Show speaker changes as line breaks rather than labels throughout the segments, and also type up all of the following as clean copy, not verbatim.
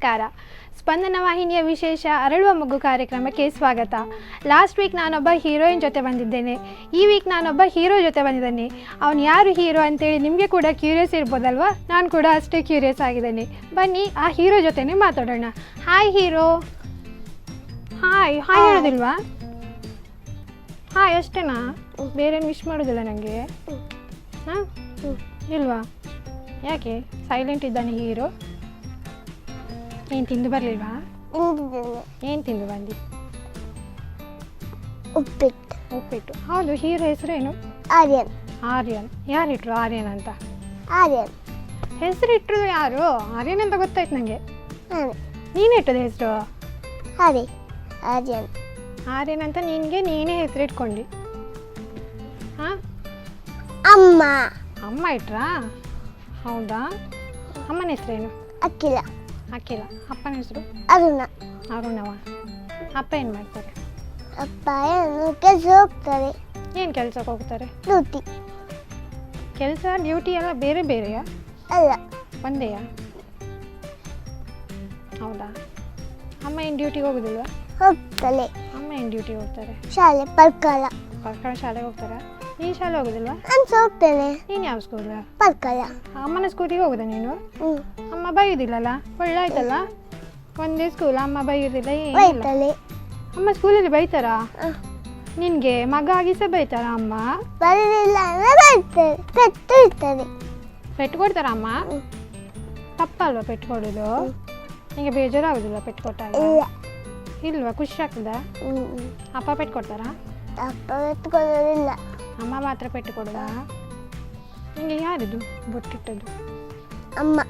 ನಮಸ್ಕಾರ. ಸ್ಪಂದನ ವಾಹಿನಿಯ ವಿಶೇಷ ಅರಳುವ ಮಗು ಕಾರ್ಯಕ್ರಮಕ್ಕೆ ಸ್ವಾಗತ. ಲಾಸ್ಟ್ ವೀಕ್ ನಾನೊಬ್ಬ ಹೀರೋಯಿನ್ ಜೊತೆ ಬಂದಿದ್ದೇನೆ. ಈ ವೀಕ್ ನಾನೊಬ್ಬ ಹೀರೋ ಜೊತೆ ಬಂದಿದ್ದೇನೆ. ಅವನು ಯಾರು ಹೀರೋ ಅಂತೇಳಿ ನಿಮಗೆ ಕೂಡ ಕ್ಯೂರಿಯಸ್ ಇರ್ಬೋದಲ್ವಾ? ನಾನು ಕೂಡ ಅಷ್ಟೇ ಕ್ಯೂರಿಯಸ್ ಆಗಿದ್ದೇನೆ. ಬನ್ನಿ ಆ ಹೀರೋ ಜೊತೆನೇ ಮಾತಾಡೋಣ. Hi hero. ಹಾಯ್ ಹಾಯ್ ಹೇಳೋದಿಲ್ವಾ? ಹಾಯ್ ಅಷ್ಟೇನಾ? ಬೇರೇನು ವಿಶ್ ಮಾಡೋದಿಲ್ಲ ನನಗೆ? ಹಾಂ ಇಲ್ವಾ? ಯಾಕೆ ಸೈಲೆಂಟ್ ಇದ್ದಾನೆ ಹೀರೋ? ಏನು ತಿಂದು ಬರಲಿಲ್ವಾ? ಏನು ತಿಂದು ಬಂದು? ಉಪ್ಪಿಟ್ಟು. ಹೌದು, ಹೀರೋ ಹೆಸರೇನು? ಆರ್ಯನ್. ಯಾರಿಟ್ರು ಆರ್ಯನ್ ಅಂತ? ಹೆಸರಿಟ್ರು ಯಾರು? ಆರ್ಯನ್ ಅಂತ ಗೊತ್ತಾಯ್ತು ನನಗೆ. ನೀನು ಇಟ್ಟದ ಹೆಸರು? ಆರ್ಯನ್ ಅಂತ ನೀನೇ ಹೆಸರಿಟ್ಕೊಂಡು? ಹಾಂ, ಅಮ್ಮ ಇಟ್ರಾ? ಹೌದಾ? ಅಮ್ಮನ ಹೆಸರೇನು? ಅಖಿಲ. ಅಪ್ಪನ ಹೆಸರು? ಅರುಣವ. ಅಪ್ಪ ಏನು ಮಾಡ್ತಾರೆ?
ಕೆಲಸ ಹೋಗ್ತಾರೆ.
ಏನು ಕೆಲಸಕ್ಕೆ ಹೋಗ್ತಾರೆ?
ಡ್ಯೂಟಿ.
ಕೆಲಸ ಡ್ಯೂಟಿ ಎಲ್ಲ ಬೇರೆ ಬೇರೆಯಾ?
ಅಲ್ಲ,
ಒಂದೇಯಾ? ಹೌದಾ? ಅಮ್ಮ ಏನು ಡ್ಯೂಟಿಗೆ ಹೋಗೋದಿಲ್ವಾ?
ಹೋಗ್ತಾರೆ.
ಅಮ್ಮ ಏನು ಡ್ಯೂಟಿಗೆ ಹೋಗ್ತಾರೆ?
ಶಾಲೆ ಪರ್ಕಳ
ಶಾಲೆಗೆ ಹೋಗ್ತಾರಾ? ನೀನು ಶಾಲೆ ಹೋಗೋದಿಲ್ವಾ?
ನಾನು ಹೋಗ್ತೇನೆ.
ನೀನು ಯಾವ ಸ್ಕೂಲ್?
ಪರ್ಕಳ.
ಅಮ್ಮನ ಸ್ಕೂಲಿಗೆ ಹೋಗೋದಾ ನೀನು? ಅಮ್ಮ ಬೈಯೋದಿಲ್ಲಲ್ಲ? ಒಳ್ಳೆ ಆಯ್ತಲ್ಲ, ಒಂದೇ ಸ್ಕೂಲ್, ಅಮ್ಮ ಬೈಯೋದಿಲ್ಲ ಏನಿಲ್ಲ. ಅಮ್ಮ ಸ್ಕೂಲಲ್ಲಿ ಬೈತಾರಾ ನಿನಗೆ? ಮಗ ಆಗಿ ಸಹ ಬೈತಾರ ಅಮ್ಮ?
ಬರಲಿಲ್ಲ ಅಂದ್ರೆ ಬೈತಾರೆ, ಪೆಟ್ಟು ಇರ್ತದೆ.
ಪೆಟ್ಟು ಕೊಡ್ತಾರ ಅಮ್ಮ? ತಪ್ಪಲ್ವಾ ಪೆಟ್ಟು ಕೊಡೋದು? ನಿಮಗೆ ಬೇಜಾರಾಗೋದಿಲ್ಲ ಪೆಟ್ಟು ಕೊಟ್ಟಾಗ? ಇಲ್ವಾ? ಖುಷಿ ಆಗ್ತದಾ? ಅಪ್ಪ ಪೆಟ್ಟು ಕೊಡ್ತಾರಾ?
ಅಪ್ಪ ಪೆಟ್ಟು ಕೊಡೋದಿಲ್ಲ,
ಅಮ್ಮ ಮಾತ್ರ ಪೆಟ್ಟು ಕೊಡೋದಾ? ನಿಮಗೆ ಯಾರಿದು ಬೊಟ್ಟಿಟ್ಟದ್ದು?
ಅಮ್ಮ.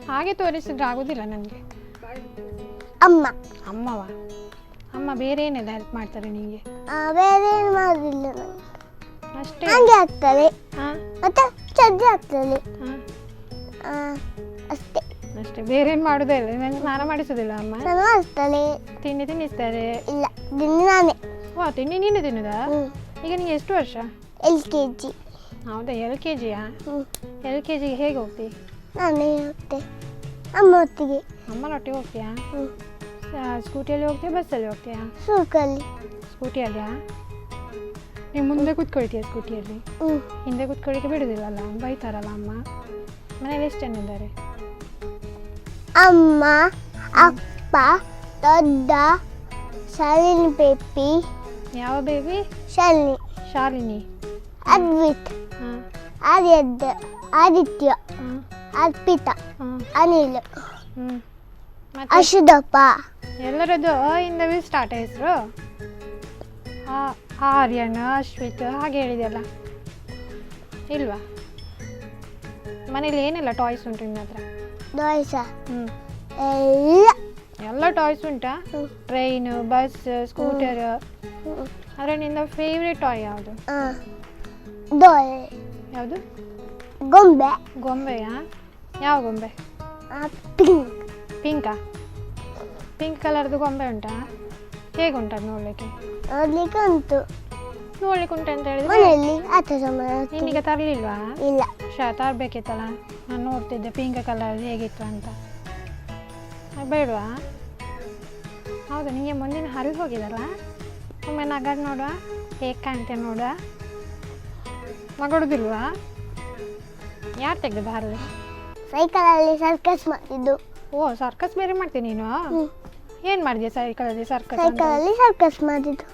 ಹಾಗೆ ತೋರಿಸಿದ್ರೆ ಆಗೋದಿಲ್ಲ ನನಗೆ. ಅಮ್ಮವ? ಅಮ್ಮ ಬೇರೆ ಏನೆಲ್ಲ ಹೆಲ್ಪ್ ಮಾಡ್ತಾರೆ ನಿಮಗೆ?
ಬೇರೆ ಏನು ಮಾಡೋದಿಲ್ಲ,
ಅಷ್ಟೇ?
ಹಂಗೆ ಆಗ್ತದೆ.
ಹಾಂ,
ಮತ್ತೆ ಚಡ್ಡಿ ಆಗ್ತದೆ.
ಹಾಂ,
ಅಷ್ಟೇ.
ಬೇರೆ ಏನು ಮಾಡೋದೇ ಇಲ್ಲ? ನನಗೆ ಸ್ನಾನ ಮಾಡಿಸೋದಿಲ್ಲ ಅಮ್ಮ?
ನಾನು ಮಾಡ್ತಾಳೆ.
ತಿಂಡಿ ತಿನ್ನಿಸ್ತಾರೆ?
ಇಲ್ಲ, ತಿಂಡಿ ನಾನೇ.
ವಾ, ತಿಂಡಿ ನೀನು ತಿನ್ನೋದಾ? ಈಗ ನಿಂಗೆ ಎಷ್ಟು ವರ್ಷ?
LKG.
ಹೌದಾ, LKG? LKGಗೆ ಹೇಗೆ ಹೋಗ್ತಿ?
ನಾನೇ ಹೋಗ್ತೆ, ಅಮ್ಮ ಹೊತ್ತಿಗೆ.
ಅಮ್ಮನೊಟ್ಟಿಗೆ ಹೋಗ್ತೀಯಾ? ಸ್ಕೂಟಿಯಲ್ಲಿ ಹೋಗ್ತೀಯಾ, ಬಸ್ಸಲ್ಲಿ ಹೋಗ್ತೀಯಾ? ಸ್ಕೂಟಿಯಲ್ಲಿಯಾ? ನೀವು ಮುಂದೆ ಕೂತ್ಕೊಳ್ತೀಯ ಸ್ಕೂಟಿಯಲ್ಲಿ? ಹಿಂದೆ ಕೂತ್ಕೊಳ್ಳಿಕ್ಕೆ ಬಿಡೋದಿಲ್ಲಲ್ಲ, ಬೈತಾರಲ್ಲ ಅಮ್ಮ? ಮನೇಲಿ ಎಷ್ಟು ಜನ ಇದ್ದಾರೆ?
ಅಮ್ಮ, ಅಪ್ಪ, ದೊಡ್ಡ ಶಾಲಿನಿ ಬೇಬಿ.
ಯಾವ ಬೇಬಿ? ಶಾಲಿನಿ.
ಅದ್ವಿತ್, ಆದಿತ್ಯ, ಅರ್ಪಿತಾ, ಅನಿಲ್, ಅಶುದಪ್ಪ.
ಎಲ್ಲರದ್ದು ಇಂದ ಸ್ಟಾರ್ಟ್ ಹೆಸರು? ಆರ್ಯನ್, ಅಶ್ವಿತ್ ಹಾಗೆ ಹೇಳಿದೆಯಲ್ಲ? ಇಲ್ವಾ? ಮನೇಲಿ ಏನೆಲ್ಲ ಟಾಯ್ಸ್ ಉಂಟು ನಿನ್ನ ಹತ್ರ? ಎಲ್ಲ ಟಾಯ್ಸ್ ಉಂಟಾ? Train, bus, scooter. ಆದರೆ ನಿನ್ನ ಫೇವ್ರೆಟ್ ಟಾಯ್ ಯಾವುದು? ಯಾವುದು? ಗೊಂಬೆಯಾ? ಯಾವ ಗೊಂಬೆ? ಪಿಂಕಾ? ಪಿಂಕ್ ಕಲರ್ದು ಗೊಂಬೆ ಉಂಟಾ? ಹೇಗುಂಟ ನೋಡ್ಲಿಕ್ಕೆ? ನೋಡ್ಲಿಕ್ಕೆ ಉಂಟು ಅಂತ ಹೇಳಿದ್ರೆ ನಿನಗೆ ತರಲಿಲ್ವಾ?
ಇಲ್ಲ,
ತರಬೇಕಿತ್ತಲ್ಲ, ನಾನು ನೋಡ್ತಿದ್ದೆ ಪಿಂಕ್ ಕಲರ್ ಹೇಗಿತ್ತು ಅಂತ. ಬೇಡವಾ? ಹೌದಾ, ನಿಮಗೆ ಮುಂದಿನ ಹರಿದು ಹೋಗಿದಲ್ಲ, ಒಮ್ಮೆ ನಗಡ್ ನೋಡುವ, ಹೇಗೆ ಕಾಣ್ತೆ ನೋಡುವ. ನಗಡುದಿಲ್ವಾ? ಯಾರು ತೆಗ್ದು ಹರಿದು?
ಸೈಕಲಲ್ಲಿ ಸರ್ಕಸ್ ಮಾಡಿದ್ದು.
ಓ, ಸರ್ಕಸ್ ಬೇರೆ ಮಾಡ್ತೀನಿ ನೀನು? ಏನು ಮಾಡಿದ್ಯಾ ಸೈಕಲಲ್ಲಿ ಸರ್ಕಸ್?
ಸರ್ಕಸ್ ಮಾಡಿದ್ದು.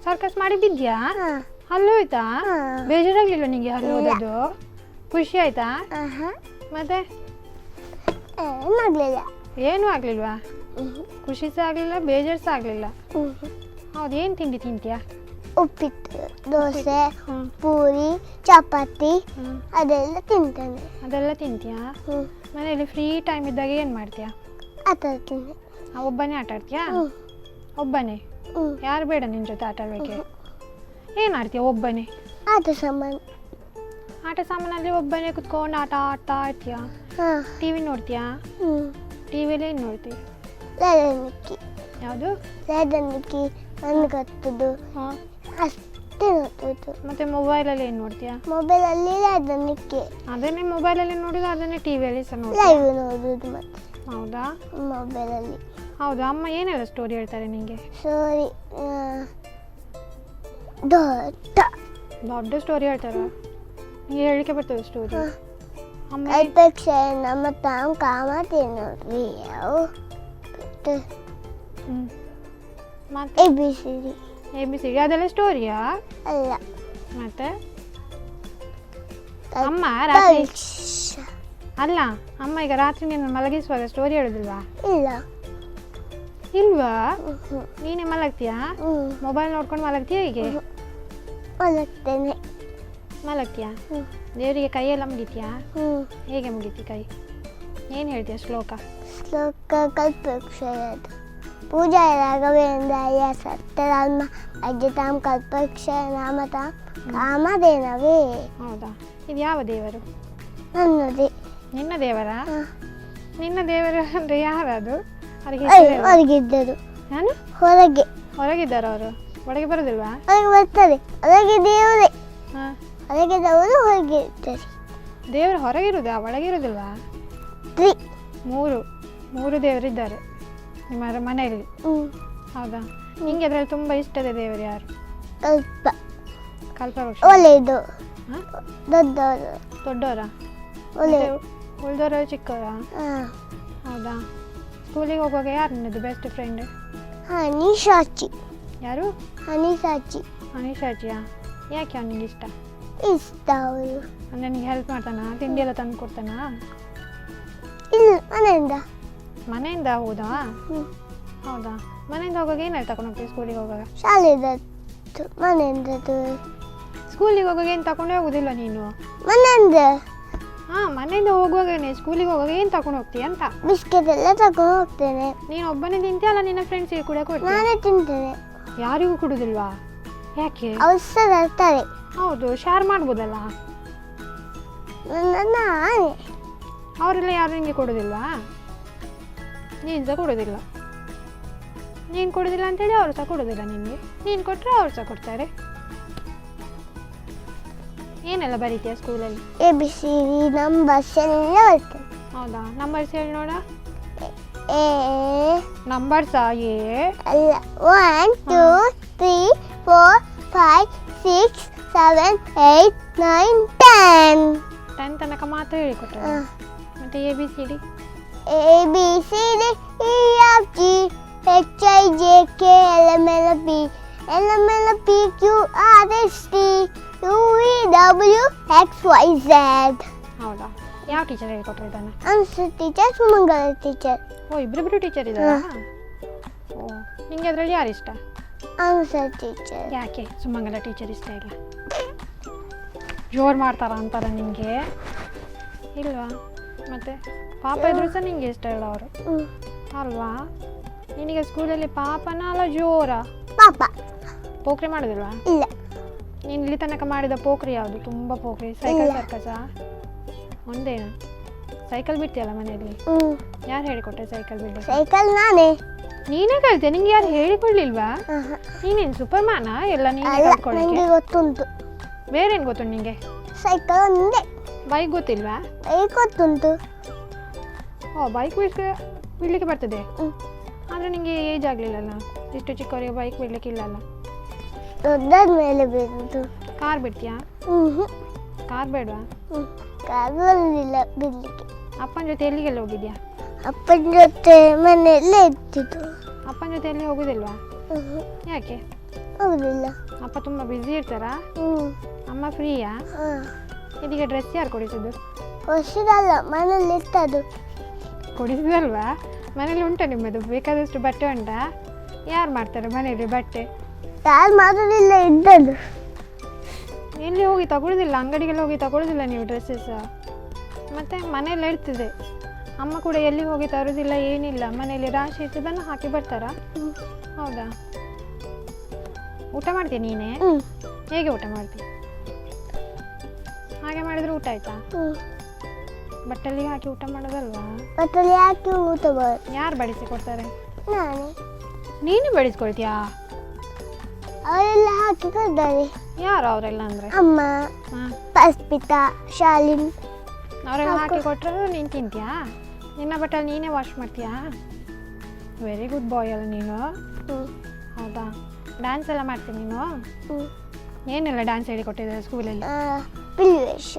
ಸರ್ಕಸ್ ಮಾಡಿ ಬಿದ್ಯಾ? ಹಲ್ಲು ಹೋಯ್ತಾ? ಬೇಜಾರಾಗ್ಲಿಲ್ಲ ನಿಂಗೆ ಹಲ್ಲು ಹೋದದ್ದು? ಖುಷಿ ಆಯ್ತಾ? ಮತ್ತೆ ಏನೂ ಆಗ್ಲಿಲ್ವಾ? ಖುಷಿ ಸಹ ಆಗಲಿಲ್ಲ, ಬೇಜಾರು ಸಹ ಆಗಲಿಲ್ಲ. ಹೌದು, ಏನು ತಿಂಡಿ ತಿಂತೀಯಾ?
ಉಪ್ಪಿಟ್ಟು, ದೋಸೆ, ಪೂರಿ, ಚಪಾತಿ ಅದೆಲ್ಲ ತಿಂತೇನೆ.
ಅದೆಲ್ಲ ತಿಂತೀಯಾ? ಮನೆಯಲ್ಲಿ ಫ್ರೀ ಟೈಮ್ ಇದ್ದಾಗ ಏನು ಮಾಡ್ತೀಯಾ?
ಆಟ ಆಡ್ತೀನಿ.
ಒಬ್ಬನೇ ಆಟ ಆಡ್ತೀಯಾ? ಒಬ್ಬನೇ? ಯಾರು ಬೇಡ ನಿನ್ನ ಜೊತೆ ಆಟ ಆಡಲಿಕ್ಕೆ? ಏನು ಆಡ್ತೀಯ ಒಬ್ಬನೇ?
ಆಟ
ಸಾಮಾನಲ್ಲಿ ಒಬ್ಬನೇ ಕುತ್ಕೊಂಡು ಆಟ ಆಡ್ತಾ ಇರ್ತೀಯಾ? ಟಿವಿ ನೋಡ್ತೀಯಾ? ಟಿವಿಯಲ್ಲಿ ಏನು ನೋಡ್ತೀಯ? ಯಾವುದು?
ನನ್ನ ಕತ್ತದು ಅಷ್ಟೇ ನೋಡ್ತಿದ್ದು.
ಮತ್ತೆ ಮೊಬೈಲಲ್ಲಿ ಏನು ನೋಡ್ತೀಯಾ?
ಮೊಬೈಲಲ್ಲಿ ಅದನ್ನೇ
ಮೊಬೈಲಲ್ಲಿ ನೋಡಿದ್ರೆ ಅದನ್ನೇ ಟಿವಿಯಲ್ಲಿ ಸಹ
ಲೈವ್ ನೋಡುದು. ಮತ್ತೆ
ಹೌದಾ?
ಮೊಬೈಲಲ್ಲಿ.
ಹೌದು, ಅಮ್ಮ ಏನೆಲ್ಲ ಸ್ಟೋರಿ ಹೇಳ್ತಾರೆ ನಿಮಗೆ?
ಸರಿ, ದೊಡ್ಡ
ದೊಡ್ಡ ಸ್ಟೋರಿ ಹೇಳ್ತಾರಾ? ನಿಮಗೆ ಹೇಳಿಕೆ ಬರ್ತದೆ ಸ್ಟೋರಿ? ಅಮ್ಮ
ಅಧ್ಯಕ್ಷ ನಮ್ಮ ತಾವು ಕಾಮತೆ ನೋಡ್ರಿ ಯಾವ
ಮತ್ತೆ
ABCD
ABCD ಅದೆಲ್ಲ ಸ್ಟೋರಿಯಾ?
ಅಲ್ಲ.
ಮತ್ತೆ ಅಮ್ಮ ರಾತ್ರಿ ಅಲ್ಲ, ಅಮ್ಮ ಈಗ ರಾತ್ರಿ ನೀನು ಮಲಗಿಸುವಾಗ ಸ್ಟೋರಿ ಹೇಳೋದಿಲ್ವಾ?
ಇಲ್ಲ.
ಇಲ್ವಾ? ನೀನೇ ಮಲಗ್ತೀಯಾ? ಮೊಬೈಲ್ ನೋಡ್ಕೊಂಡು ಮಲಗ್ತೀಯಾ? ಹೀಗೆ
ಮಲಗ್ತೇನೆ.
ಮಲಗ್ತೀಯಾ? ದೇವರಿಗೆ ಕೈಯೆಲ್ಲ ಮುಗಿತೀಯಾ? ಹೇಗೆ ಮುಗಿತಿ ಕೈ? ಏನು ಹೇಳ್ತೀಯ ಶ್ಲೋಕ?
ಶ್ಲೋಕ ಕಲ್ಪವೃಕ್ಷಯದು ಪೂಜಾ ರಾಘವೇಂದ್ರಾಯ ಸತ್ಯರಾಮ ಅಜ್ಜತಾಂ ಕಲ್ಪವೃಕ್ಷಯ ನಾಮತಾಂ ಕಾಮಧೇನವೇ.
ಹೌದಾ? ಇದು ಯಾವ ದೇವರು?
ನನ್ನದೇ.
ನಿನ್ನ ದೇವರಾ? ನಿನ್ನ ದೇವರು ಅಂದರೆ ಯಾರದು?
ಹೊರಗಿದ್ದರು.
ನಾನು
ಹೊರಗೆ
ಹೊರಗಿದ್ದಾರ ಅವರು? ಒಳಗೆ ಬರೋದಿಲ್ವಾ?
ಹೊರಗೆ ಬರ್ತಾರೆ. ಹೊರಗೆ ದೇವರೇ.
ಹಾಂ,
ಹೊರಗೆ ದೇವರು ಹೊರಗೆ ಇರ್ತಾರೆ.
ದೇವರು ಹೊರಗಿರುವುದಾ, ಒಳಗಿರುವುದಿಲ್ವಾ? ಮೂರು ದೇವರಿದ್ದಾರೆ ನಿಮ್ಮ ಮನೆಯಲ್ಲಿ. ಹೌದಾ? ನಿಂಗೆ ಅದರಲ್ಲಿ ತುಂಬ ಇಷ್ಟದ ದೇವರು ಯಾರು? ಕಲ್ಪವೃಕ್ಷ.
ಒಳ್ಳೆಯದು. ದೊಡ್ಡವರು.
ದೊಡ್ಡವರಾ?
ಒಳ್ಳೆ
ಉಳಿದವರು ಚಿಕ್ಕವರಾ? ಹೌದಾ? ಸ್ಕೂಲಿಗೆ ಹೋಗುವಾಗ ಯಾರು ನಿನ್ನದು ಬೆಸ್ಟ್ ಫ್ರೆಂಡ್?
ಹನಿಸಾಚಿ.
ಯಾರು?
ಹನಿಸಾಚಿ.
ಅನಿಶಾಚಿಯಾ? ಯಾಕೆ ಅವ್ನು ನಿಂಗೆ ಇಷ್ಟ?
ಇಷ್ಟ ಅವರು.
ನನಗೆ ಹೆಲ್ಪ್ ಮಾಡ್ತಾನಾ? ತಿಂಡಿ ಎಲ್ಲ ತಂದು ಕೊಡ್ತಾನಾ?
ಇಲ್ಲ, ಮನೆಯಿಂದ.
ಮನೆಯಿಂದ ಹೌದಾ? ಹೌದಾ? ಮನೆಯಿಂದ ಹೋಗುವಾಗ ಏನಾಯ್ತು ತಗೊಂಡು ಹೋಗ್ತೀವಿ ಸ್ಕೂಲಿಗೆ ಹೋಗುವಾಗ?
ಶಾಲೆದತ್ತು ಮನೆಯಿಂದ.
ಸ್ಕೂಲಿಗೆ ಹೋಗುವಾಗ ಏನು ತಗೊಂಡೇ ಹೋಗೋದಿಲ್ಲ ನೀನು?
ಮನೆಯಿಂದ.
ಹಾಂ, ಮನೆಯಿಂದ ಹೋಗುವಾಗನೇ ಸ್ಕೂಲಿಗೆ ಹೋಗುವಾಗ ಏನು ತಗೊಂಡು ಹೋಗ್ತೀಯ ಅಂತ?
ಬಿಸ್ಕೆಟ್ ಎಲ್ಲ ತಗೊಂಡು ಹೋಗ್ತೇನೆ.
ನೀನು ಒಬ್ಬನೇ ತಿಂತೀಯಲ್ಲ, ನಿನ್ನ ಫ್ರೆಂಡ್ಸಿಗೆ ಕೂಡ ಕೊಡ್ತೀಯ?
ನಾನೇ ತಿಂತೇನೆ.
ಯಾರಿಗೂ ಕೊಡೋದಿಲ್ವಾ? ಯಾಕೆ?
ಅವ್ರು ಸಹ ತರ್ತಾರೆ.
ಹೌದು, ಶೇರ್ ಮಾಡ್ಬೋದಲ್ಲ.
ನಾನೇ.
ಅವರೆಲ್ಲ ಯಾರು ನಿಮಗೆ ಕೊಡೋದಿಲ್ವಾ? ನೀನು ಸಹ ಕೊಡೋದಿಲ್ಲ. ನೀನು ಕೊಡೋದಿಲ್ಲ ಅಂತೇಳಿ ಅವರು ಸಹ ಕೊಡೋದಿಲ್ಲ ನಿನಗೆ. ನೀನು ಕೊಟ್ಟರೆ ಅವ್ರು ಸಹ ಕೊಡ್ತಾರೆ. ಏನೆಲ್ಲ ಬರೀತೀಯ ಸ್ಕೂಲಲ್ಲಿ?
ABCD ನಂಬರ್ಸ್ ಎಲ್ಲ ಬರ್ತದೆ.
ಹೌದಾ? ನಂಬರ್ಸ್ ಹೇಳಿ ನೋಡ.
ಎ
ನಂಬರ್ಸಾ?
ಅಲ್ಲ. 1 2 3 4 5 6 7 8 9 10.
10 ತನಕ ಮಾತ್ರ ಹೇಳಿಕೊಟ್ರೆ. ಮತ್ತೆ ABCD?
ABCD EFG HIJK LMNOP LMNOP QRST UVWXYZ.
ಹೌದಾ? ಯಾವ ಟೀಚರ್ ಹೇಳಿಕೊಟ್ರು ಇದನ್ನು?
ಅನ್ಸು ಟೀಚರ್, ಸುಮಂಗಲ ಟೀಚರ್.
ಓ, ಇಬ್ಬರಿಬ್ಬರು ಟೀಚರ್ ಇದ್ದಾರಾ? ಓ, ನಿಂಗೆ ಅದರಲ್ಲಿ ಯಾರು ಇಷ್ಟ?
ಅನ್ಸು ಟೀಚರ್.
ಯಾಕೆ ಸುಮಂಗಲ ಟೀಚರ್ ಇಷ್ಟ ಇಲ್ಲ? ಜೋರು ಮಾಡ್ತಾರ ಅಂತಾರ ನಿಮಗೆ? ಇಲ್ವಾ? ಮತ್ತೆ ಪಾಪ ಇದ್ರು ಸಹ ನಿಂಗೆ ಇಷ್ಟ ಇಲ್ಲ ಅವರು ಅಲ್ವಾ? ನಿನಗೆ ಸ್ಕೂಲಲ್ಲಿ ಪಾಪನ ಅಲ್ಲ ಜೋರ?
ಪಾಪ.
ಪೋಖ್ರಿ ಮಾಡೋದಿಲ್ವಾ?
ಇಲ್ಲ.
ನೀನು ಇಲ್ಲಿ ತನಕ ಮಾಡಿದ ಪೋಖ್ರಿ ಯಾವುದು? ತುಂಬ ಪೋಖ್ರಿ. ಸೈಕಲ್ ಸರ್ಕಸಾ? ಒಂದೇನಾ? ಸೈಕಲ್ ಬಿಡ್ತೀಯಲ್ಲ ಮನೆಯಲ್ಲಿ? ಯಾರು ಹೇಳಿಕೊಟ್ರೆ ಸೈಕಲ್ ಬಿಡ್ಲಿ?
ಸೈಕಲ್ ನಾನೇ.
ನೀನೇ ಕಲಿತೆ? ನಿಂಗೆ ಯಾರು ಹೇಳಿಕೊಡ್ಲಿಲ್ವಾ? ನೀನೇನು ಸೂಪರ್ ಮ್ಯಾನಾ? ಎಲ್ಲ ನೀನೇ ಕಲ್ತ್ಕೊಳ್ಳಿಕ್ಕೆ?
ನನಗೆ ಗೊತ್ತುಂಟು.
ಬೇರೇನು ಗೊತ್ತುಂಟು ನಿಂಗೆ?
ಸೈಕಲ್ ಒಂದೇ.
ಬೈಕ್ ಗೊತ್ತಿಲ್ವಾ?
ಬೈಕ್ ಗೊತ್ತುಂಟು.
ಓ, ಬೈಕ್ ಬಿಡ್ಲಿಕ್ಕೆ ಬರ್ತದೆ? ಆದರೆ ನಿಂಗೆ ಏಜ್ ಆಗಲಿಲ್ಲಲ್ಲ, ಇಷ್ಟು ಚಿಕ್ಕವರಿಗೆ ಬೈಕ್ ಬಿಡ್ಲಿಕ್ಕೆ ಇಲ್ಲಲ್ಲ.
ದೊಡ್ಡದ ಮೇಲೆ ಬಿಡುದು.
ಕಾರ್ ಬಿಡ್ತೀಯಾ? ಕಾರ್ ಬೇಡವಾ?
ಕಾರ್ ಬರಲಿಲ್ಲ ಬಿಡ್ಲಿಕ್ಕೆ.
ಅಪ್ಪನ ಜೊತೆ ಎಲ್ಲಿಗೆಲ್ಲ ಹೋಗಿದ್ಯಾ?
ಅಪ್ಪನ ಜೊತೆ ಮನೆಯಲ್ಲೇ ಇರ್ತಿದ್ದು.
ಅಪ್ಪನ ಜೊತೆ ಎಲ್ಲಿ ಹೋಗೋದಿಲ್ವಾ? ಯಾಕೆ
ಹೋಗುದಿಲ್ಲ?
ಅಪ್ಪ ತುಂಬ ಬ್ಯುಸಿ ಇರ್ತಾರಾ? ಅಮ್ಮ ಫ್ರೀಯಾ? ಇದೀಗ ಡ್ರೆಸ್ ಯಾರು ಕೊಡಿಸೋದು?
ಹೊಸದಲ್ಲ, ಮನೇಲಿ ಇರ್ತದು.
ಕೊಡಿಸಿದಲ್ವಾ? ಮನೇಲಿ ಉಂಟಾ ನಿಮ್ಮದು? ಬೇಕಾದಷ್ಟು ಬಟ್ಟೆ ಉಂಟಾ? ಯಾರು ಮಾಡ್ತಾರೆ ಮನೇಲಿ ಬಟ್ಟೆ?
ಯಾರು ಮಾಡೋದಿಲ್ಲ, ಇದ್ದದ್ದು.
ಎಲ್ಲಿ ಹೋಗಿ ತಗೊಳ್ಳೋದಿಲ್ಲ? ಅಂಗಡಿಗೆಲ್ಲ ಹೋಗಿ ತಗೊಳ್ಳೋದಿಲ್ಲ ನೀವು ಡ್ರೆಸ್ಸಸ್? ಮತ್ತು ಮನೆಯಲ್ಲ ಇರ್ತದೆ. ಅಮ್ಮ ಕೂಡ ಎಲ್ಲಿ ಹೋಗಿ ತರೋದಿಲ್ಲ, ಏನಿಲ್ಲ. ಮನೆಯಲ್ಲಿ ರಾಶಿ ಇರ್ತದನ್ನು ಹಾಕಿ ಬರ್ತಾರಾ? ಹೌದಾ? ಊಟ ಮಾಡ್ತೀಯ ನೀನೇ? ಹೇಗೆ ಊಟ ಮಾಡ್ತೀಯ? ಹಾಗೆ ಮಾಡಿದ್ರೆ ಊಟ ಆಯ್ತಾ? ಬಟ್ಟೆಲ್ಲಿ ಹಾಕಿ ಊಟ ಮಾಡೋದಲ್ವಾ?
ಬಟ್ಟೆಲಿ ಹಾಕಿ ಊಟ ಬರೋದು.
ಯಾರು ಬಡಿಸಿ ಕೊಡ್ತಾರೆ?
ನಾನೇ.
ನೀನು ಬಡಿಸ್ಕೊಳ್ತೀಯಾ?
ಅವರೆಲ್ಲ ಹಾಕಿ ಕೊಡ್ತಾರೆ.
ಯಾರು ಅವರೆಲ್ಲ ಅಂದರೆ?
ಅಮ್ಮ, ಪಸ್ಪಿತಾ, ಶಾಲಿನ್.
ಅವರೆಲ್ಲ ಹಾಕಿ ಕೊಟ್ಟರೆ ನೀನು ತಿಂತೀಯಾ? ನಿನ್ನ ಬಟ್ಟೆ ನೀನೇ ವಾಶ್ ಮಾಡ್ತೀಯಾ? ವೆರಿ ಗುಡ್ ಬಾಯ್ ಅಲ್ಲ ನೀನು. ಹೌದಾ, ಡ್ಯಾನ್ಸ್ ಎಲ್ಲ ಮಾಡ್ತೀನಿ ನೀನು? ಏನೆಲ್ಲ ಡ್ಯಾನ್ಸ್ ಹೇಳಿಕೊಟ್ಟಿದ್ದಾರೆ ಸ್ಕೂಲಲ್ಲಿ?
ಪಿಲಿವೇಷ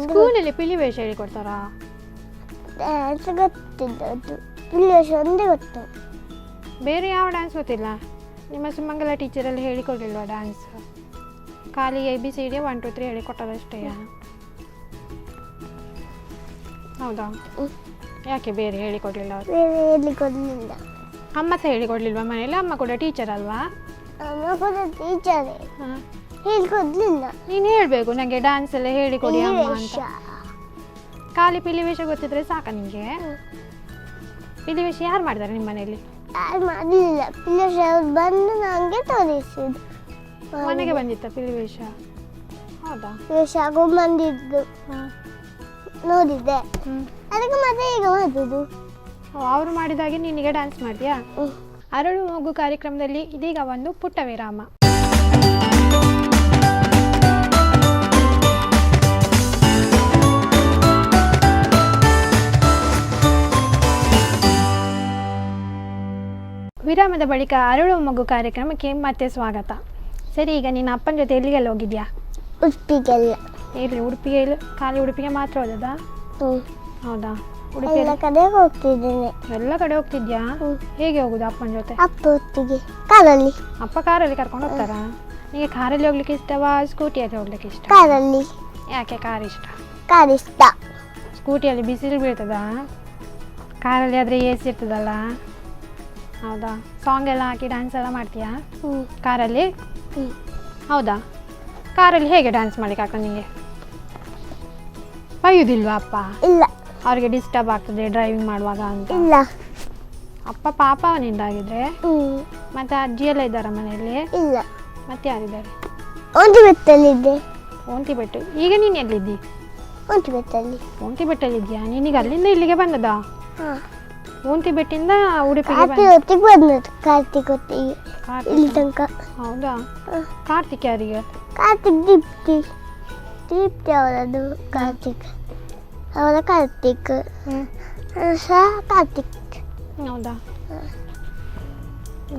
ಸ್ಕೂಲಲ್ಲಿ ಪಿಲಿ ವೇಷ ಹೇಳಿಕೊಡ್ತಾರಾ?
ಡ್ಯಾನ್ಸ್ ಗೊತ್ತಿದ್ದದ್ದು ಪಿಲಿವೇಷ ಒಂದೇ ಗೊತ್ತು.
ಬೇರೆ ಯಾವ ಡ್ಯಾನ್ಸ್ ಗೊತ್ತಿಲ್ಲ? ನಿಮ್ಮ ಸುಮಂಗಲ ಟೀಚರಲ್ಲಿ ಹೇಳಿಕೊಡ್ಲಿಲ್ವಾ ಡ್ಯಾನ್ಸ್? ಖಾಲಿ ABCD 1 2 3 ಹೇಳಿಕೊಟ್ಟದಷ್ಟೇ. ಹೌದಾ, ಯಾಕೆ ಬೇರೆ ಹೇಳಿಕೊಡ್ಲಿಲ್ಲ ಅವರು?
ಬೇರೆ ಹೇಳಿಕೊಡ್ಲಿಲ್ಲ.
ಅಮ್ಮ ಸಹ ಹೇಳಿಕೊಡ್ಲಿಲ್ವಾ ಮನೇಲಿ? ಅಮ್ಮ ಕೂಡ ಟೀಚರ್ ಅಲ್ವಾ?
ಅಮ್ಮ ಕೂಡ ಟೀಚರೇ,
ಹಾಂ,
ಹೇಳಿಕೊಡ್ಲಿಲ್ಲ.
ನೀನು ಹೇಳಬೇಕು ನನಗೆ ಡ್ಯಾನ್ಸ್ ಎಲ್ಲ ಹೇಳಿಕೊಡಿ ಅಮ್ಮ ಅಂತ. ಖಾಲಿ ಪಿಲಿವೇಷ ಗೊತ್ತಿದ್ರೆ ಸಾಕ ನಿಮಗೆ? ಪಿಲಿವೇಷ ಯಾರು ಮಾಡಿದ್ದಾರೆ ನಿಮ್ಮ ಮನೆಯಲ್ಲಿ?
ಯಾರು ಮಾಡಲಿಲ್ಲ. ಪಿಲಿವೇಷ ಅವ್ರು ಬಂದು ನನಗೆ ತೋರಿಸಿದ್ದು.
ಮನೆಗೆ ಬಂದಿತ್ತ ಪಿಲಿವೇಷ? ಹೌದಾ?
ಪಿಲಿವೇಷ ಹಾಕೊಂಡು ಬಂದಿದ್ದು
ಹಾಂ,
ನೋಡಿದ್ದೆ.
ಹ್ಞೂ.
ಅದಕ್ಕೆ ಮತ್ತೆ ಈಗ ಮಾಡೋದು.
ಅವರು ಮಾಡಿದಾಗೆ ನೀನೀಗ ಡ್ಯಾನ್ಸ್ ಮಾಡ್ತೀಯಾ? ಅರಳು ಮಗು ಕಾರ್ಯಕ್ರಮದಲ್ಲಿ ಇದೀಗ ಒಂದು ಪುಟ್ಟ ವಿರಾಮ. ವಿರಾಮದ ಬಳಿಕ ಅರಳು ಮಗು ಕಾರ್ಯಕ್ರಮಕ್ಕೆ ಮತ್ತೆ ಸ್ವಾಗತ. ಸರಿ, ಈಗ ನಿನ್ನ ಅಪ್ಪನ ಜೊತೆ ಎಲ್ಲಿಗೆಲ್ಲ ಹೋಗಿದ್ಯಾ?
ಉಡುಪಿಗೆಲ್ಲ.
ಎಲ್ಲಿ? ಉಡುಪಿಗೆ? ಖಾಲಿ ಉಡುಪಿಗೆ ಮಾತ್ರ ಹೋದದಾ? ಹೌದಾ? ಉಡುಪಿ
ಎಲ್ಲ ಕಡೆ ಹೋಗ್ತಿದ್ದೇನೆ.
ಎಲ್ಲ ಕಡೆ ಹೋಗ್ತಿದ್ಯಾ? ಹೇಗೆ ಹೋಗುದು ಅಪ್ಪನ ಜೊತೆ?
ಅಪ್ಪ ಹೊತ್ತಿಗೆ ಕಾರಲ್ಲಿ.
ಅಪ್ಪ ಕಾರಲ್ಲಿ ಕರ್ಕೊಂಡು ಹೋಗ್ತಾರಾ? ನಿಮಗೆ ಕಾರಲ್ಲಿ ಹೋಗ್ಲಿಕ್ಕೆ ಇಷ್ಟವಾ ಸ್ಕೂಟಿಯಲ್ಲಿ ಹೋಗ್ಲಿಕ್ಕೆ ಇಷ್ಟ?
ಕಾರಲ್ಲಿ.
ಯಾಕೆ ಕಾರ್ ಇಷ್ಟ?
ಕಾರ್ ಇಷ್ಟ.
ಸ್ಕೂಟಿಯಲ್ಲಿ ಬಿಸಿಲು ಬೀಳ್ತದಾ? ಕಾರಲ್ಲಿ ಆದರೆ AC ಇರ್ತದಲ್ಲ. ಹೌದಾ? ಸಾಂಗ್ ಎಲ್ಲ ಹಾಕಿ ಡ್ಯಾನ್ಸ್ ಎಲ್ಲ ಮಾಡ್ತೀಯಾ ಕಾರಲ್ಲಿ? ಹೌದಾ? ಕಾರಲ್ಲಿ ಹೇಗೆ ಡ್ಯಾನ್ಸ್ ಮಾಡ್ಲಿಕ್ಕೆ ಆಗ್ತದೆ ನಿಮಗೆ? ಬೈಯುವುದಿಲ್ವಾ ಅಪ್ಪ?
ಇಲ್ಲ.
ಅವ್ರಿಗೆ ಡಿಸ್ಟರ್ಬ್ ಆಗ್ತದೆ ಡ್ರೈವಿಂಗ್ ಮಾಡುವಾಗ ಅಂತ?
ಇಲ್ಲ.
ಅಪ್ಪ ಪಾಪ ಅವನಿಂದಾಗಿದ್ರೆ? ಮತ್ತೆ ಅಜ್ಜಿ ಎಲ್ಲ ಇದ್ದಾರ ಮನೆಯಲ್ಲಿ?
ಇಲ್ಲ.
ಮತ್ತೆ ಯಾರಿದ್ದಾರೆ?
ಒಂದು ಬೆಟ್ಟಲ್ಲಿದ್ದೆ.
ಓಂತಿ ಬೆಟ್ಟು. ಈಗ ನೀನು ಎಲ್ಲಿದ್ದಿ?
ಒಂದು ಬೆಟ್ಟಲ್ಲಿ.
ಓಂತಿ ಬೆಟ್ಟಲ್ಲಿದ್ಯಾ? ನೀನೀಗ ಅಲ್ಲಿಂದ ಇಲ್ಲಿಗೆ ಬಂದದಾ?
ಹಾಂ.
ಓಂತಿ ಬೆಟ್ಟಿಂದ ಉಡುಪಿಗೆ
ಕಾರ್ತಿಕ್ ಹೊತ್ತಿಗೆ ಬಂದದ್ದು. ಕಾರ್ತಿಕ್ ಹೊತ್ತಿಗೆ ಇಲ್ಲಿ ತನಕ.
ಹೌದಾ? ಕಾರ್ತಿಕ್ ಯಾರಿಗೆ?
ಕಾರ್ತಿಕ್ ದೀಪ್ತಿ. ದೀಪ್ತಿ ಅವರದು ಕಾರ್ತಿಕ್. ಅವರ ಕಾರ್ತಿಕ್ ಸಹ ಕಾರ್ತಿಕ್.
ಹೌದಾ?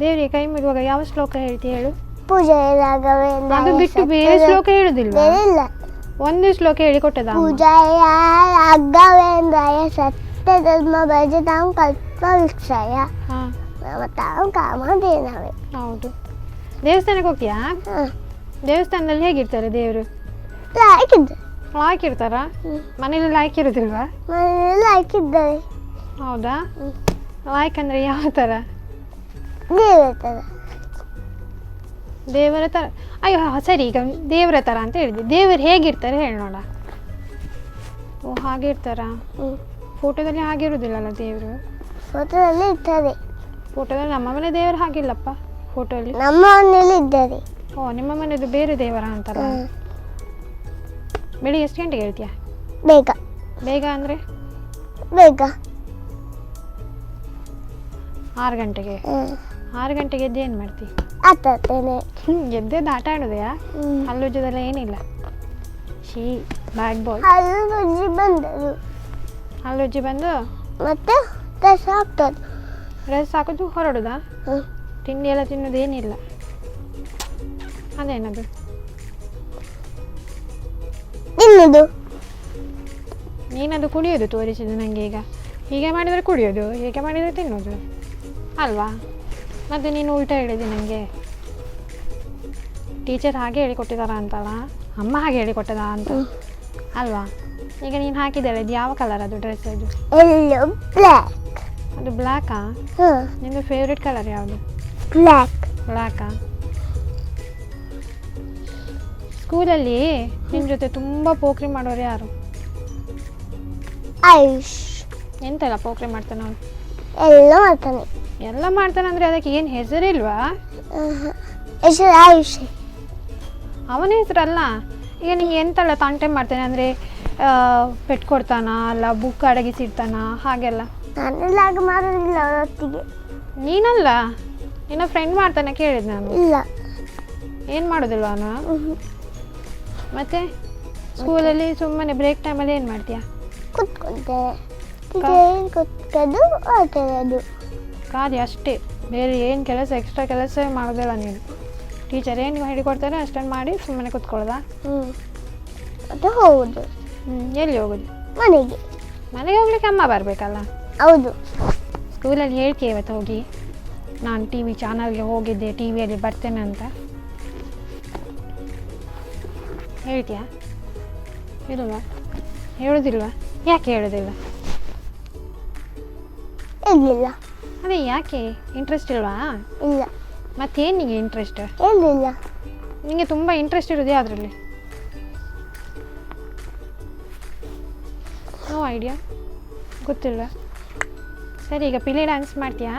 ದೇವರಿಗೆ ಕೈ ಮುಗಿಯುವಾಗ ಯಾವ ಶ್ಲೋಕ ಹೇಳ್ತಿ ಹೇಳು?
ಪೂಜೆ ರಾಘವೇಂದ್ರ.
ಅದು ಬಿಟ್ಟು ಬೇರೆ ಶ್ಲೋಕ ಹೇಳುದಿಲ್ವಾ?
ಬೇರೆ ಇಲ್ಲ.
ಒಂದೇ ಶ್ಲೋಕ ಹೇಳಿಕೊಟ್ಟದ?
ಪೂಜಾಯ ರಾಘವೇಂದ್ರಾಯ ಸತ್ಯಧರ್ಮ ಭಜತಾಂ ಕಲ್ಪವೃಕ್ಷಾಯ ಮಮತಾಂ ಕಾಮಧೇನವೇ.
ಹೌದು. ದೇವಸ್ಥಾನಕ್ಕೆ ಹೋಗ್ತೀಯಾ? ದೇವಸ್ಥಾನದಲ್ಲಿ ಹೇಗಿರ್ತಾರೆ ದೇವರು?
ಹಾಕಿದ್ದೆ.
ಹಾಕಿರ್ತಾರ? ಮನೇಲಿ ಹಾಕಿರೋದಿಲ್ವಾ?
ಮನೆಯಲ್ಲಿ ಹಾಕಿದ್ದಾರೆ.
ಹೌದಾ? ಲಾಯ್ಕ್ ಅಂದರೆ ಯಾವ ಥರ?
ದೇವರ ಥರ.
ದೇವರ ಥರ? ಅಯ್ಯೋ ಸರಿ, ಈಗ ದೇವರ ಥರ ಅಂತ ಹೇಳಿದೆ. ದೇವರು ಹೇಗಿರ್ತಾರೆ ಹೇಳಿ ನೋಡ. ಓ, ಹಾಗೆ ಇರ್ತಾರಾ? ಫೋಟೋದಲ್ಲಿ ಹಾಗಿರೋದಿಲ್ಲಲ್ಲ ದೇವರು?
ಫೋಟೋದಲ್ಲಿ ಇದ್ದಾರೆ.
ಫೋಟೋದಲ್ಲಿ ನಮ್ಮ ಮನೆ ದೇವರು ಹಾಗಿಲ್ಲಪ್ಪ ಫೋಟೋಲ್ಲಿ.
ನಮ್ಮ ಮನೆಯಲ್ಲಿ ಇದ್ದಾರೆ.
ಓ, ನಿಮ್ಮ ಮನೆದು ಬೇರೆ ದೇವರ ಅಂತಾರ? ಬೆಳಿಗ್ಗೆ ಎಷ್ಟು ಗಂಟೆಗೆ ಹೇಳ್ತೀಯಾ?
ಬೇಗ.
ಬೇಗ ಅಂದರೆ?
ಬೇಗ
6 ಗಂಟೆಗೆ. 6 ಗಂಟೆಗೆ ಎದ್ದು ಏನು ಮಾಡ್ತೀವಿ?
ಆಟಾಡ್ತೇನೆ.
ಎದ್ದೆದ್ದು ಆಟ ಆಡೋದೆಯಾ? ಹಲ್ಲುಜ್ಜದೆಲ್ಲ ಏನಿಲ್ಲ? ಶೀ ಬ್ಯಾಡ್ ಬಾಯ್.
ಹಲ್ಲುಜ್ಜಿ ಬಂದರು.
ಹಲ್ಲುಜ್ಜಿ ಬಂದು
ಮತ್ತೆ ಡ್ರೆಸ್ ಹಾಕ್ತದೆ.
ಡ್ರೆಸ್ ಹಾಕೋದು ಹೊರಡೋದಾ? ತಿಂಡಿ ಎಲ್ಲ ತಿನ್ನೋದು ಏನಿಲ್ಲ? ಅದೇನದು?
ತಿನ್ನೋದು.
ನೀನದು ಕುಡಿಯೋದು ತೋರಿಸಿದ್ದು ನನಗೆ. ಈಗ ಹೀಗೆ ಮಾಡಿದರೆ ಕುಡಿಯೋದು, ಹೀಗೆ ಮಾಡಿದರೆ ತಿನ್ನೋದು ಅಲ್ವಾ? ಮತ್ತು ನೀನು ಉಲ್ಟಾ ಹೇಳಿದೆ ನನಗೆ. ಟೀಚರ್ ಹಾಗೆ ಹೇಳಿಕೊಟ್ಟಿದ್ದಾರ ಅಂತಲ್ಲ, ಅಮ್ಮ ಹಾಗೆ ಹೇಳಿಕೊಟ್ಟದ ಅಂತ ಅಲ್ವಾ? ಈಗ ನೀನು ಹಾಕಿದ್ದಾಳೆ, ಅದು ಯಾವ ಕಲರ್ ಅದು ಡ್ರೆಸ್? ಅದು
ಎಲ್ಲೋ ಬ್ಲ್ಯಾಕ್.
ಅದು ಬ್ಲ್ಯಾಕಾ? ನಿಂದು ಫೇವ್ರೆಟ್ ಕಲರ್ ಯಾವುದು?
ಬ್ಲ್ಯಾಕ್.
ಬ್ಲ್ಯಾಕಾ? ಸ್ಕೂಲಲ್ಲಿ ನಿನ್ನ ಜೊತೆ ತುಂಬ ಪೋಖ್ರಿ ಮಾಡೋರು ಯಾರು?
ಆಯುಷ್.
ಎಂತೆಲ್ಲ ಪೋಖ್ರಿ ಮಾಡ್ತಾನೆ ಅವನು?
ಎಲ್ಲ ಮಾಡ್ತಾನೆ.
ಎಲ್ಲ ಮಾಡ್ತಾನೆ ಅಂದರೆ ಅದಕ್ಕೆ ಏನು ಹೆಸರಿಲ್ವಾ?
ಹೆಸರು ಆಯುಷ್.
ಅವನ ಹೆಸರಲ್ಲ. ಈಗ ನಿಂಗೆ ಎಂತೆಲ್ಲ ತಂಟೆ ಮಾಡ್ತಾನೆ ಅಂದರೆ ಪೆಟ್ಟು ಕೊಡ್ತಾನ, ಅಲ್ಲ ಬುಕ್ ಅಡಗಿಸಿಡ್ತಾನ, ಹಾಗೆಲ್ಲ?
ನಾನೆಲ್ಲ ಹಾಗೆ ಮಾಡೋದಿಲ್ಲ ಅವರೊತ್ತಿಗೆ.
ನೀನಲ್ಲ, ನಿನ್ನ ಫ್ರೆಂಡ್ ಮಾಡ್ತಾನೆ ಕೇಳಿದ್ದು ನಾನು.
ಇಲ್ಲ.
ಏನು ಮಾಡೋದಿಲ್ವ ಅವನು? ಮತ್ತು ಸ್ಕೂಲಲ್ಲಿ ಸುಮ್ಮನೆ ಬ್ರೇಕ್ ಟೈಮಲ್ಲಿ ಏನು ಮಾಡ್ತೀಯಾ?
ಕೂತ್ಕೊಳ್ತೇನೆ, ಟ್ರೈನ್ ಕುತ್ಕೊಂಡು ಆಟಾಡೋದು.
ಖಾಲಿ ಅಷ್ಟೇ, ಬೇರೆ ಏನು ಕೆಲಸ ಎಕ್ಸ್ಟ್ರಾ ಕೆಲಸ ಮಾಡೋದಿಲ್ಲ ನೀನು. ಟೀಚರ್ ಏನು ಹೇಳಿಕೊಡ್ತಾರೆ ಅಷ್ಟನ್ನು ಮಾಡಿ ಸುಮ್ಮನೆ ಕೂತ್ಕೊಳ್ಳೋದಾ?
ಅದು ಹೌದು.
ಎಲ್ಲಿ ಹೋಗೋದು?
ಮನೆಗೆ.
ಮನೆಗೆ ಹೋಗ್ಲಿಕ್ಕೆ ಅಮ್ಮ ಬರಬೇಕಲ್ಲ.
ಹೌದು.
ಸ್ಕೂಲಲ್ಲಿ ಹೇಳ್ತೀಯ ಇವತ್ತು ಹೋಗಿ ನಾನು ಟಿ ವಿ ಚಾನಲ್ಗೆ ಹೋಗಿದ್ದೆ, ಟಿ ವಿಯಲ್ಲಿ ಬರ್ತೇನೆ ಅಂತ ಹೇಳ್ತೀಯಾ? ಇಲ್ವಾ? ಹೇಳೋದಿಲ್ವಾ? ಯಾಕೆ ಹೇಳೋದಿಲ್ಲ?
ಇರಲಿಲ್ಲ.
ಅದೇ ಯಾಕೆ? ಇಂಟ್ರೆಸ್ಟ್ ಇಲ್ವಾ?
ಇಲ್ಲ.
ಮತ್ತೇನು ನಿಮಗೆ ಇಂಟ್ರೆಸ್ಟ್?
ಏನಿಲ್ಲ.
ನಿಮಗೆ ತುಂಬ ಇಂಟ್ರೆಸ್ಟ್ ಇರೋದು ಯಾವುದರಲ್ಲಿ? ನೋ ಐಡಿಯಾ, ಗೊತ್ತಿಲ್ಲ. ಸರಿ, ಈಗ ಪಿಲಿ ಡ್ಯಾನ್ಸ್ ಮಾಡ್ತೀಯಾ?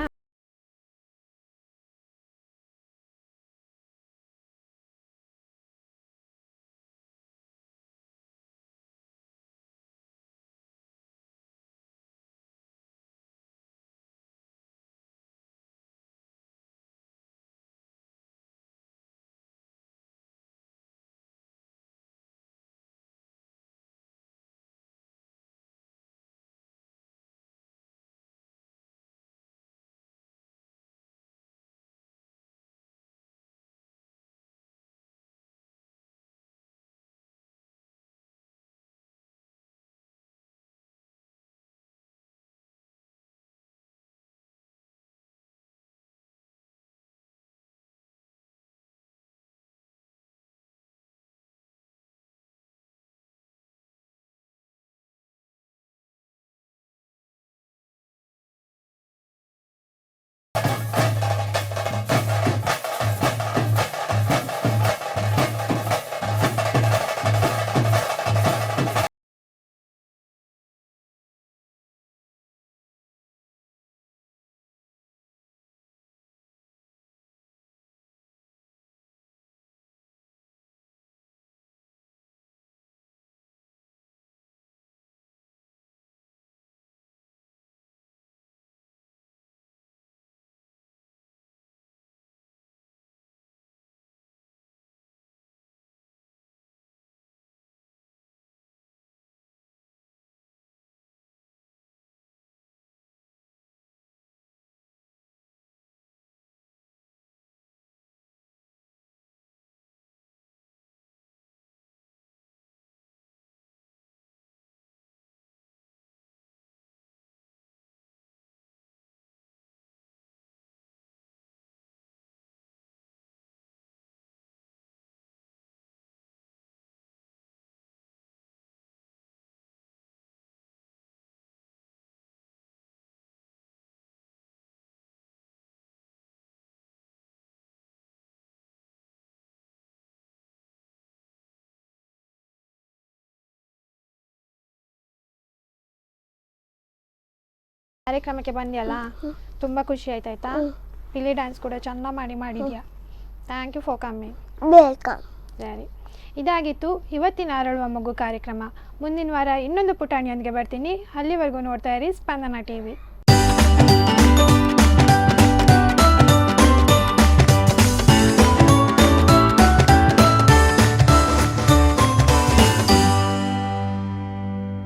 ಕಾರ್ಯಕ್ರಮಕ್ಕೆ ಬಂದಿಯಲ್ಲ, ತುಂಬ ಖುಷಿ ಆಯ್ತಾಯ್ತಾ? ಪಿಲಿ ಡ್ಯಾನ್ಸ್ ಕೂಡ ಚೆಂದ ಮಾಡಿದ್ಯಾ. Thank you for coming.
Welcome.
ಸರಿ, ಇದಾಗಿತ್ತು ಇವತ್ತಿನ ಅರಳುವ ಮಗು ಕಾರ್ಯಕ್ರಮ. ಮುಂದಿನ ವಾರ ಇನ್ನೊಂದು ಪುಟಾಣಿಯೊಂದಿಗೆ ಬರ್ತೀನಿ. ಅಲ್ಲಿವರೆಗೂ ನೋಡ್ತಾ ಇರಿ ಸ್ಪಂದನ ಟಿವಿ.